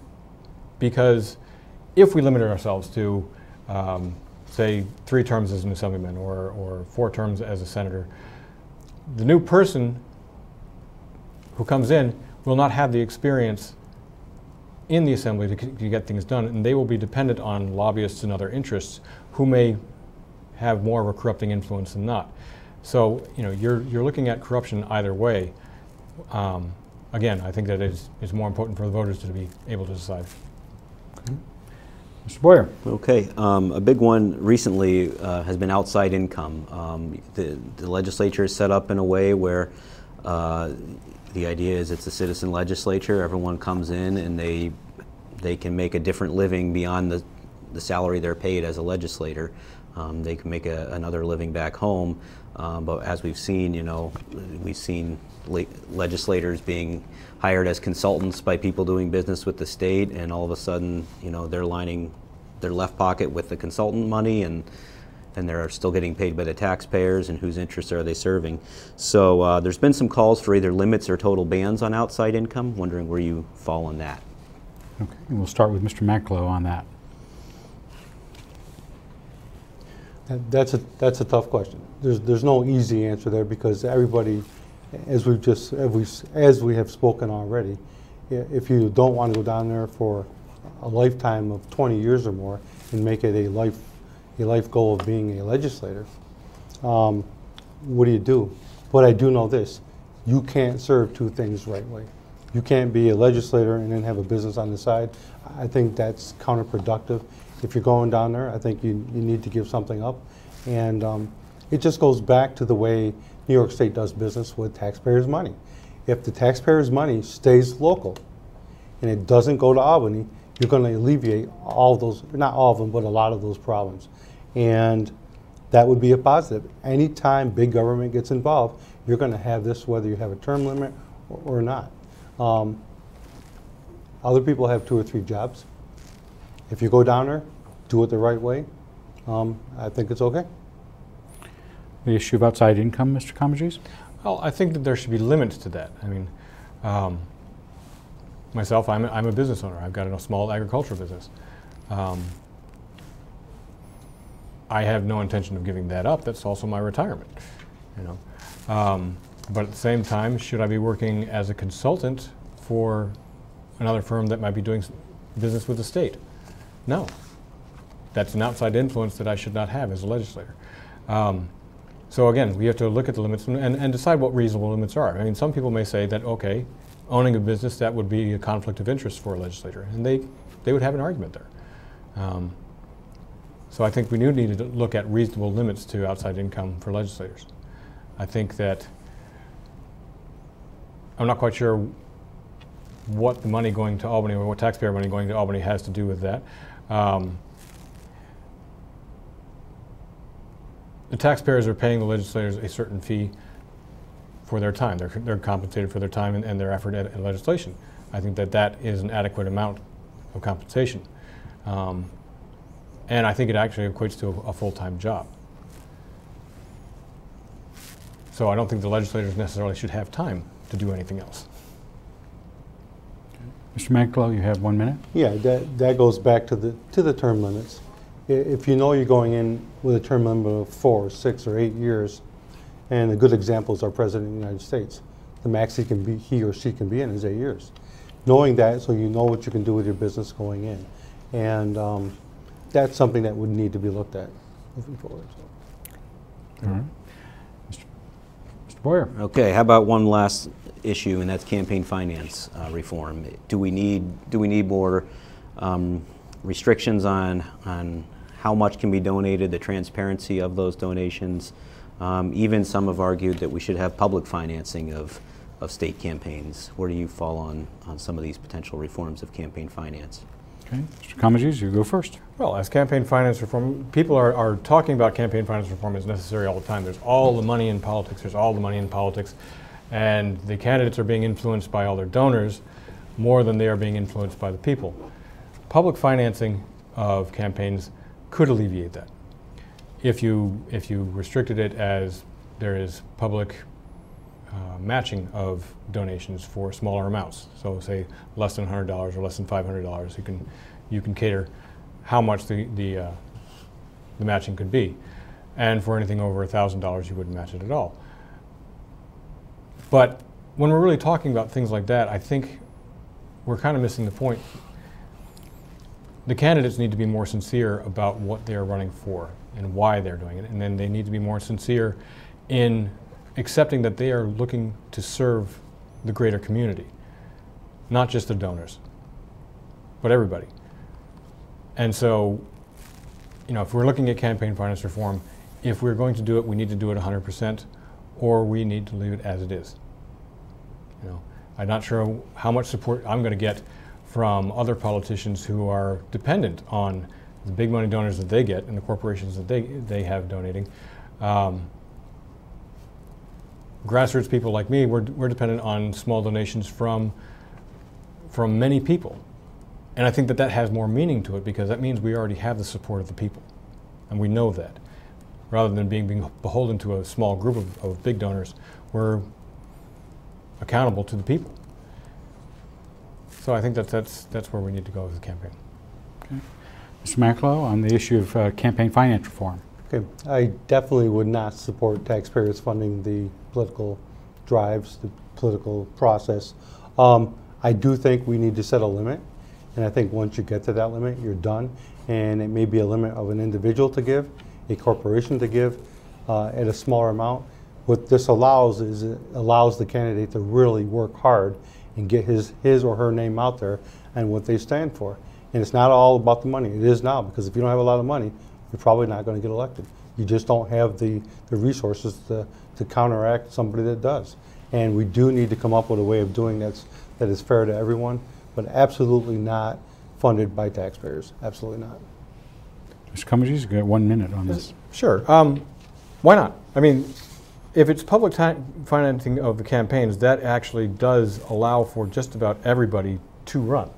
because if we limited ourselves to, say, 3 terms as an assemblyman or 4 terms as a senator, the new person who comes in will not have the experience in the assembly to get things done, and they will be dependent on lobbyists and other interests who may have more of a corrupting influence than not. So, you know, you're looking at corruption either way. Again, I think that it's more important for the voters to be able to decide. Okay. Mr. Boyer. Okay, a big one recently has been outside income. The legislature is set up in a way where the idea is it's a citizen legislature. Everyone comes in and they can make a different living beyond the salary they're paid as a legislator. They can make another living back home. But as we've seen, you know, we've seen legislators being hired as consultants by people doing business with the state, and all of a sudden, you know, they're lining their left pocket with the consultant money, and then they're still getting paid by the taxpayers, and whose interests are they serving? So there's been some calls for either limits or total bans on outside income. Wondering where you fall on that. Okay, and we'll start with Mr. Mantkelow on that. That's a tough question. There's no easy answer there, because everybody, as we have spoken already, if you don't want to go down there for a lifetime of 20 years or more and make it a life goal of being a legislator, what do you do? But I do know this: you can't serve two things the right way. You can't be a legislator and then have a business on the side. I think that's counterproductive. If you're going down there, I think you need to give something up. And it just goes back to the way New York State does business with taxpayers' money. If the taxpayers' money stays local and it doesn't go to Albany, you're going to alleviate all those, not all of them, but a lot of those problems. And that would be a positive. Anytime big government gets involved, you're going to have this, whether you have a term limit or not. Other people have 2 or 3 jobs. If you go down there, do it the right way, I think it's okay. The issue of outside income, Mr. Comegys? Well, I think that there should be limits to that. I mean, myself, I'm a business owner. I've got a small agricultural business. I have no intention of giving that up. That's also my retirement, you know. But at the same time, should I be working as a consultant for another firm that might be doing business with the state? No. That's an outside influence that I should not have as a legislator. So again, we have to look at the limits and decide what reasonable limits are. I mean, some people may say that, okay, owning a business, that would be a conflict of interest for a legislator, and they would have an argument there. So I think we do need to look at reasonable limits to outside income for legislators. I think that I'm not quite sure what the money going to Albany, or what taxpayer money going to Albany has to do with that. The taxpayers are paying the legislators a certain fee for their time. They're compensated for their time and their effort at legislation. I think that that is an adequate amount of compensation. And I think it actually equates to a full-time job. So I don't think the legislators necessarily should have time to do anything else. Mr. Mantkelow, you have 1 minute. Yeah, that goes back to the term limits. If you know you're going in with a term limit of 4, 6, or 8 years, and a good example is our President of the United States, the max he or she can be in is 8 years. Knowing that, so you know what you can do with your business going in. And that's something that would need to be looked at moving forward. So. All right. Mr. Boyer. Okay, how about one last issue, and that's campaign finance reform. Do we need more restrictions on how much can be donated, the transparency of those donations? Even some have argued that we should have public financing of state campaigns. Where do you fall on some of these potential reforms of campaign finance? Okay, Mr. Comegys, you go first. Well, as campaign finance reform, people are talking about campaign finance reform as necessary all the time. There's all the money in politics. There's all the money in politics. And the candidates are being influenced by all their donors more than they are being influenced by the people. Public financing of campaigns could alleviate that. If you restricted it as there is public matching of donations for smaller amounts, so say less than $100 or less than $500, you can cater how much the matching could be, and for anything over $1,000 you wouldn't match it at all. But when we're really talking about things like that, I think we're kind of missing the point. The candidates need to be more sincere about what they're running for and why they're doing it, and then they need to be more sincere in accepting that they are looking to serve the greater community, not just the donors, but everybody. And so, you know, if we're looking at campaign finance reform, if we're going to do it, we need to do it 100%, or we need to leave it as it is. You know, I'm not sure how much support I'm going to get from other politicians who are dependent on the big money donors that they get and the corporations that they have donating. Grassroots people like me, we're dependent on small donations from many people. And I think that has more meaning to it, because that means we already have the support of the people. And we know that. rather than being beholden to a small group of big donors. We're accountable to the people. So I think that's where we need to go with the campaign. Okay. Mr. Mantkelow, on the issue of campaign finance reform. Okay, I definitely would not support taxpayers funding the political drives, the political process. I do think we need to set a limit, and I think once you get to that limit, you're done. And it may be a limit of an individual to give, a corporation to give at a smaller amount. What this allows is it allows the candidate to really work hard and get his or her name out there and what they stand for. And it's not all about the money. It is now, because if you don't have a lot of money, you're probably not going to get elected. You just don't have the resources to counteract somebody that does. And we do need to come up with a way of doing that is fair to everyone, but absolutely not funded by taxpayers. Absolutely not. Mr. Comegys, you've got 1 minute on this. Sure. Why not? I mean, if it's public financing of the campaigns, that actually does allow for just about everybody to run.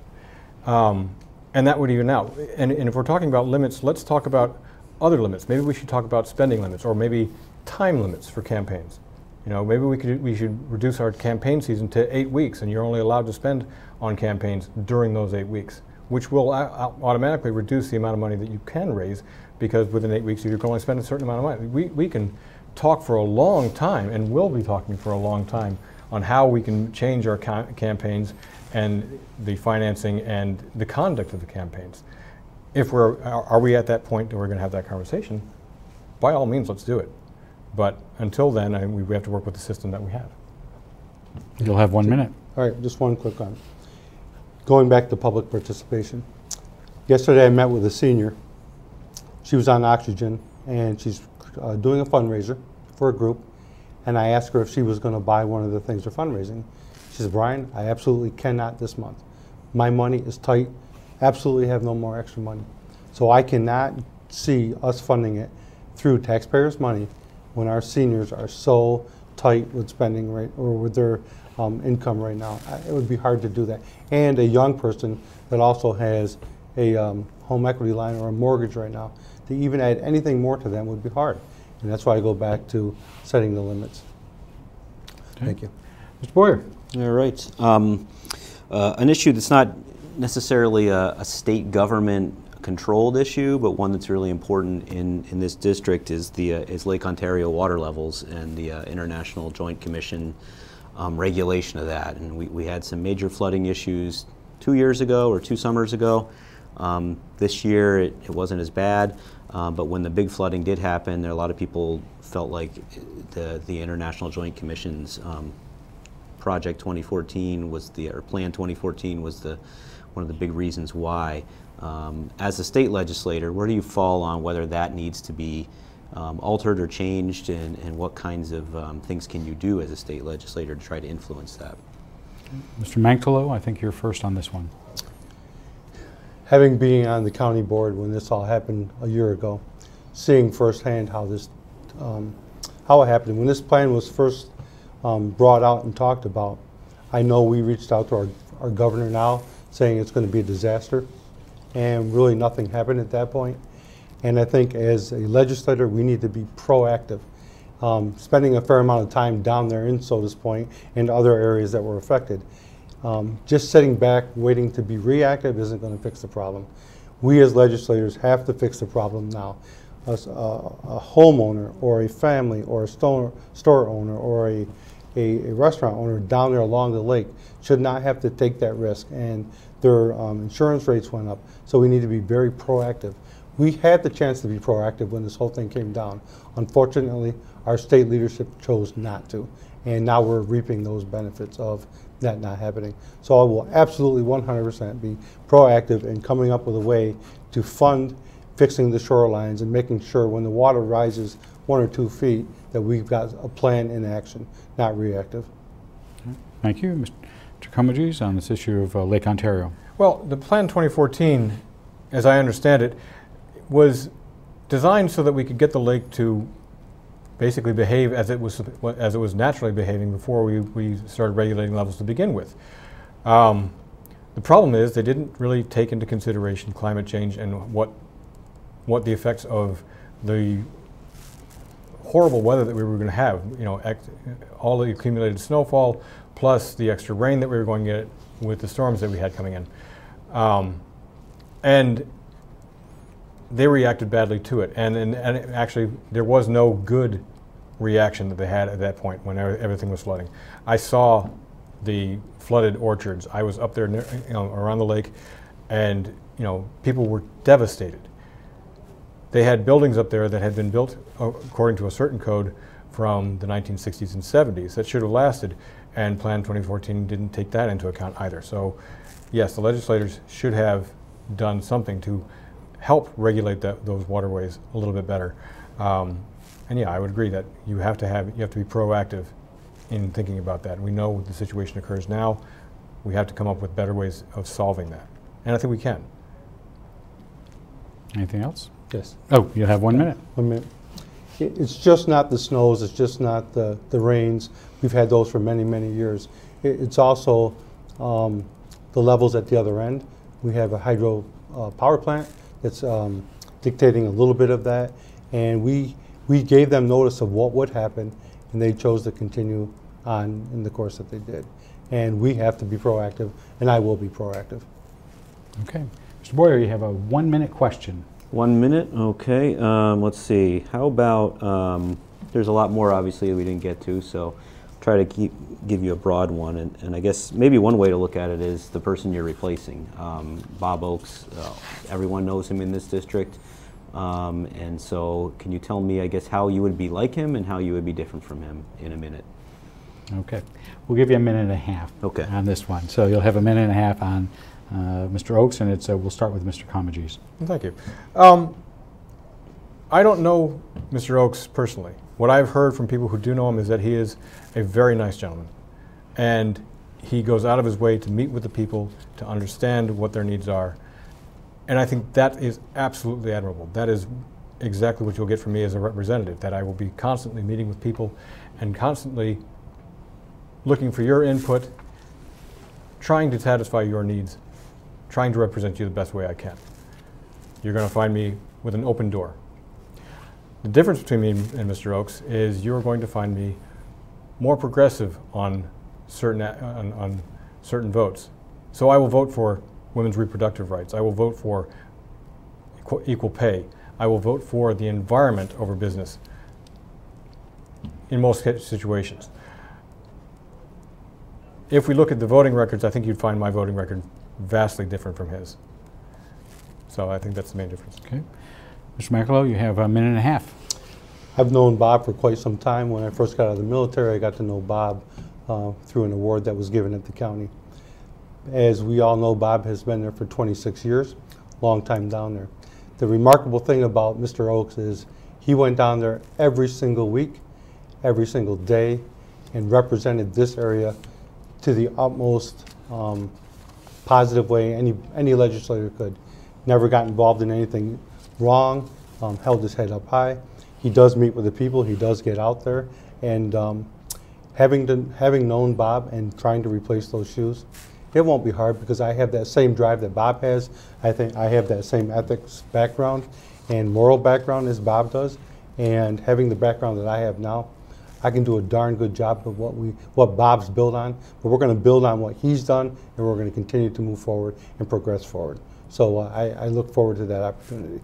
And that would even out. And if we're talking about limits, let's talk about other limits. Maybe we should talk about spending limits, or maybe time limits for campaigns. You know, maybe we should reduce our campaign season to 8 weeks, and you're only allowed to spend on campaigns during those 8 weeks, which will automatically reduce the amount of money that you can raise, because within 8 weeks you can only spend a certain amount of money. We can talk for a long time, and will be talking for a long time, on how we can change our campaigns and the financing and the conduct of the campaigns. If are we at that point that we're going to have that conversation? By all means, let's do it. But until then, we have to work with the system that we have. You'll have 1 minute. All right, just one quick comment. Going back to public participation. Yesterday I met with a senior. She was on oxygen, and she's doing a fundraiser for a group, and I asked her if she was going to buy one of the things they're fundraising. She said, "Brian, I absolutely cannot this month. My money is tight, absolutely have no more extra money." So I cannot see us funding it through taxpayers' money when our seniors are so tight with spending rate, or with their income right now. It would be hard to do that. And a young person that also has a home equity line or a mortgage right now, to even add anything more to them would be hard. And that's why I go back to setting the limits. Okay. Thank you. Mr. Boyer. All right. An issue that's not necessarily a state government controlled issue, but one that's really important in this district is Lake Ontario water levels and the International Joint Commission regulation of that. And we had some major flooding issues 2 years ago, or 2 summers ago. This year it wasn't as bad, but when the big flooding did happen, a lot of people felt like the International Joint Commission's Project 2014 was or Plan 2014 was one of the big reasons why. As a state legislator, where do you fall on whether that needs to be altered or changed, and what kinds of things can you do as a state legislator to try to influence that? Mr. Mantkelow, I think you're first on this one. Having been on the county board when this all happened a year ago, seeing firsthand how it happened. When this plan was first brought out and talked about, I know we reached out to our governor now saying it's going to be a disaster, and really nothing happened at that point. And I think as a legislator, we need to be proactive, spending a fair amount of time down there in Sodas Point and other areas that were affected. Just sitting back waiting to be reactive isn't going to fix the problem. We as legislators have to fix the problem now. A homeowner or a family or a store owner or a restaurant owner down there along the lake should not have to take that risk, and their insurance rates went up. So we need to be very proactive. We had the chance to be proactive when this whole thing came down. Unfortunately, our state leadership chose not to, and now we're reaping those benefits of that not happening. So I will absolutely 100% be proactive in coming up with a way to fund fixing the shorelines and making sure when the water rises 1 or 2 feet that we've got a plan in action, not reactive. Thank you. Mr. Comegys, on this issue of Lake Ontario. Well, the Plan 2014, as I understand it, was designed so that we could get the lake to basically behave as it was naturally behaving before we started regulating levels to begin with. The problem is they didn't really take into consideration climate change and what the effects of the horrible weather that we were going to have. You know, all the accumulated snowfall, plus the extra rain that we were going to get with the storms that we had coming in. And they reacted badly to it. And actually, there was no good reaction that they had at that point when everything was flooding. I saw the flooded orchards. I was up there around the lake, and people were devastated. They had buildings up there that had been built according to a certain code from the 1960s and 70s that should have lasted, and Plan 2014 didn't take that into account either. So yes, the legislators should have done something to help regulate those waterways a little bit better. And yeah, I would agree that you have to be proactive in thinking about that. We know the situation occurs now. We have to come up with better ways of solving that. And I think we can. Anything else? Yes. Oh, you have 1 minute. 1 minute. It's just not the snows, it's just not the rains. We've had those for many, many years. It's also the levels at the other end. We have a hydro power plant that's dictating a little bit of that, and we gave them notice of what would happen, and they chose to continue on in the course that they did. And we have to be proactive, and I will be proactive. Okay. Mr. Boyer, you have a 1 minute question. 1 minute, okay. Let's see. How about, there's a lot more obviously that we didn't get to, so try to give you a broad one. And I guess maybe one way to look at it is the person you're replacing. Bob Oakes, everyone knows him in this district. And so can you tell me, I guess, how you would be like him and how you would be different from him in a minute? Okay. We'll give you a minute and a half on this one. So you'll have a minute and a half on Mr. Oakes, and we'll start with Mr. Comegys. Thank you. I don't know Mr. Oakes personally. What I've heard from people who do know him is that he is a very nice gentleman. And he goes out of his way to meet with the people, to understand what their needs are. And I think that is absolutely admirable. That is exactly what you'll get from me as a representative, that I will be constantly meeting with people and constantly looking for your input, trying to satisfy your needs, trying to represent you the best way I can. You're going to find me with an open door. The difference between me and Mr. Oakes is you're going to find me more progressive on certain votes. So I will vote for women's reproductive rights. I will vote for equal pay. I will vote for the environment over business in most situations. If we look at the voting records, I think you'd find my voting record vastly different from his. So I think that's the main difference. Okay. Mr. Mantkelow, you have a minute and a half. I've known Bob for quite some time. When I first got out of the military, I got to know Bob through an award that was given at the county. As we all know, Bob has been there for 26 years, long time down there. The remarkable thing about Mr. Oakes is he went down there every single week, every single day, and represented this area to the utmost positive way any legislator could. Never got involved in anything wrong, held his head up high. He does meet with the people, he does get out there, and having known Bob and trying to replace those shoes, it won't be hard because I have that same drive that Bob has. I think I have that same ethics background and moral background as Bob does, and having the background that I have now, I can do a darn good job of what Bob's built on, but we're going to build on what he's done, and we're going to continue to move forward and progress forward. So I look forward to that opportunity.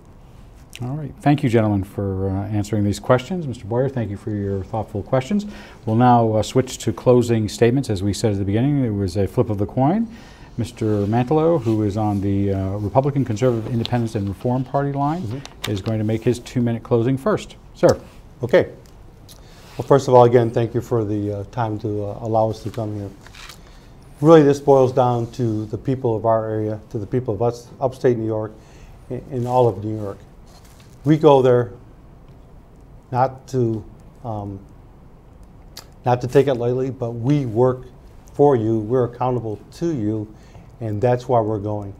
All right. Thank you, gentlemen, for answering these questions. Mr. Boyer, thank you for your thoughtful questions. We'll now switch to closing statements. As we said at the beginning, it was a flip of the coin. Mr. Mantkelow, who is on the Republican, Conservative, Independence, and Reform Party line, is going to make his 2-minute closing first. Sir. Okay. Well, first of all, again, thank you for the time to allow us to come here. Really, this boils down to the people of our area, to the people of upstate New York, and all of New York. We go there not to take it lightly, but we work for you. We're accountable to you, and that's why we're going.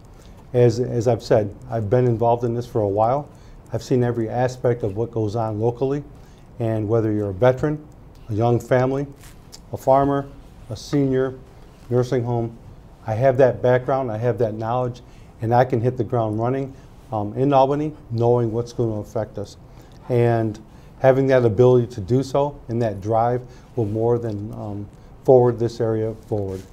As I've said, I've been involved in this for a while. I've seen every aspect of what goes on locally, and whether you're a veteran, a young family, a farmer, a senior, nursing home, I have that background, I have that knowledge, and I can hit the ground running in Albany, knowing what's going to affect us. And having that ability to do so and that drive will more than forward this area forward.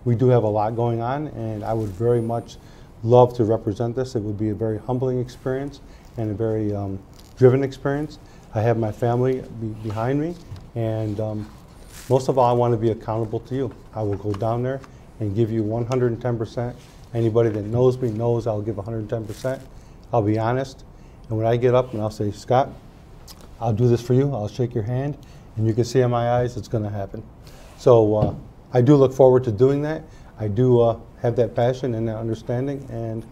We do have a lot going on, and I would very much love to represent this. It would be a very humbling experience and a very driven experience. I have my family behind me, and most of all, I want to be accountable to you. I will go down there and give you 110%. Anybody that knows me knows I'll give 110%. I'll be honest, and when I get up and I'll say, Scott, I'll do this for you, I'll shake your hand, and you can see in my eyes it's going to happen. So I do look forward to doing that. I do have that passion and that understanding, and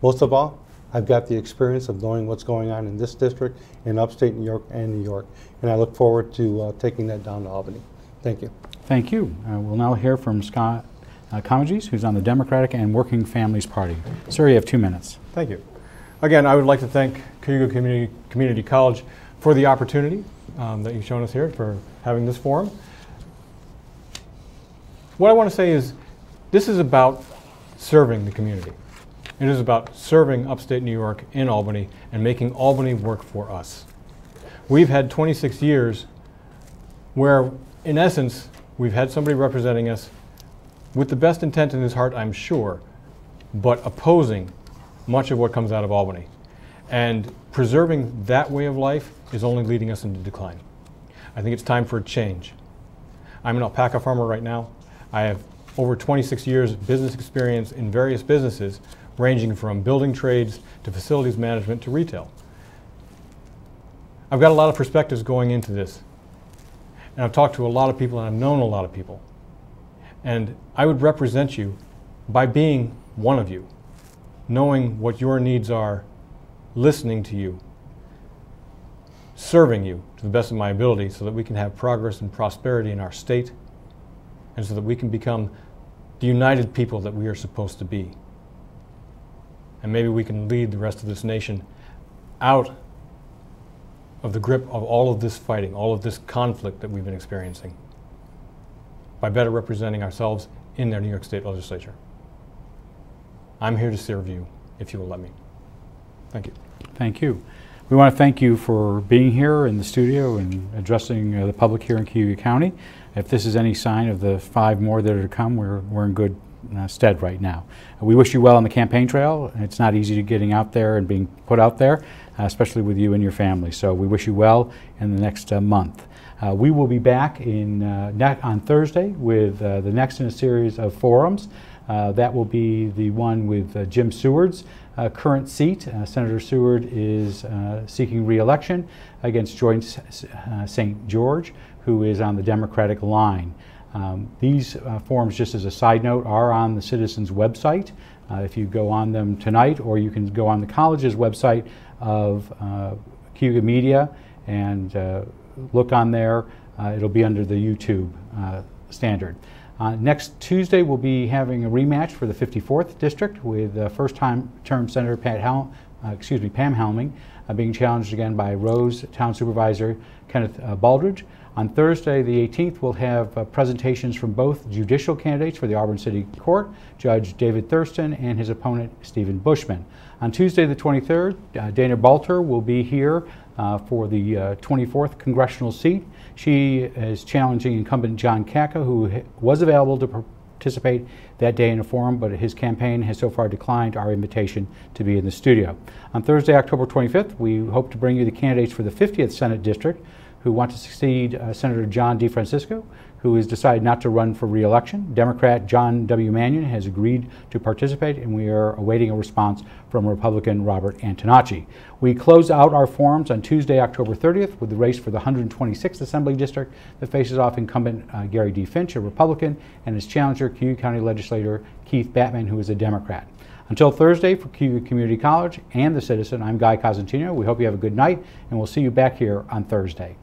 most of all, I've got the experience of knowing what's going on in this district, in upstate New York and New York, and I look forward to taking that down to Albany. Thank you. Thank you. We'll now hear from Scott Comegys, who's on the Democratic and Working Families Party. Sir, you have 2 minutes. Thank you. Again, I would like to thank Cayuga Community College for the opportunity that you've shown us here for having this forum. What I want to say is this is about serving the community. It is about serving upstate New York in Albany and making Albany work for us. We've had 26 years where, in essence, we've had somebody representing us with the best intent in his heart, I'm sure, but opposing much of what comes out of Albany. And preserving that way of life is only leading us into decline. I think it's time for a change. I'm an alpaca farmer right now. I have over 26 years of business experience in various businesses, ranging from building trades to facilities management to retail. I've got a lot of perspectives going into this. And I've talked to a lot of people and I've known a lot of people. And I would represent you by being one of you, knowing what your needs are, listening to you, serving you to the best of my ability so that we can have progress and prosperity in our state and so that we can become the united people that we are supposed to be. And maybe we can lead the rest of this nation out of the grip of all of this fighting, all of this conflict that we've been experiencing by better representing ourselves in their New York State legislature. I'm here to serve you if you will let me. Thank you. Thank you. We want to thank you for being here in the studio and addressing the public here in Cayuga County. If this is any sign of the 5 more that are to come, we're in good stead right now. We wish you well on the campaign trail. It's not easy to getting out there and being put out there, especially with you and your family. So we wish you well in the next month. We will be back on Thursday with the next in a series of forums. That will be the one with Jim Seward's current seat. Senator Seward is seeking re-election against Joyce St. George, who is on the Democratic line. These forums, just as a side note, are on the Citizens website. If you go on them tonight, or you can go on the college's website of Cayuga Media and look on there. It'll be under the YouTube standard. Next Tuesday, we'll be having a rematch for the 54th District with first-term Senator Pam Helming being challenged again by Rose Town Supervisor Kenneth Baldridge. On Thursday, the 18th, we'll have presentations from both judicial candidates for the Auburn City Court, Judge David Thurston and his opponent, Stephen Bushman. On Tuesday, the 23rd, Dana Balter will be here for the 24th congressional seat. She is challenging incumbent John Kaka, who was available to participate that day in a forum, but his campaign has so far declined our invitation to be in the studio. On Thursday, October 25th, we hope to bring you the candidates for the 50th Senate District who want to succeed Senator John DeFrancisco, who has decided not to run for re-election. Democrat John W. Mannion has agreed to participate, and we are awaiting a response from Republican Robert Antonacci. We close out our forums on Tuesday, October 30th, with the race for the 126th Assembly District that faces off incumbent Gary D. Finch, a Republican, and his challenger, Cayuga County Legislator Keith Batman, who is a Democrat. Until Thursday, for Cayuga Community College and the Citizen, I'm Guy Cosentino. We hope you have a good night, and we'll see you back here on Thursday.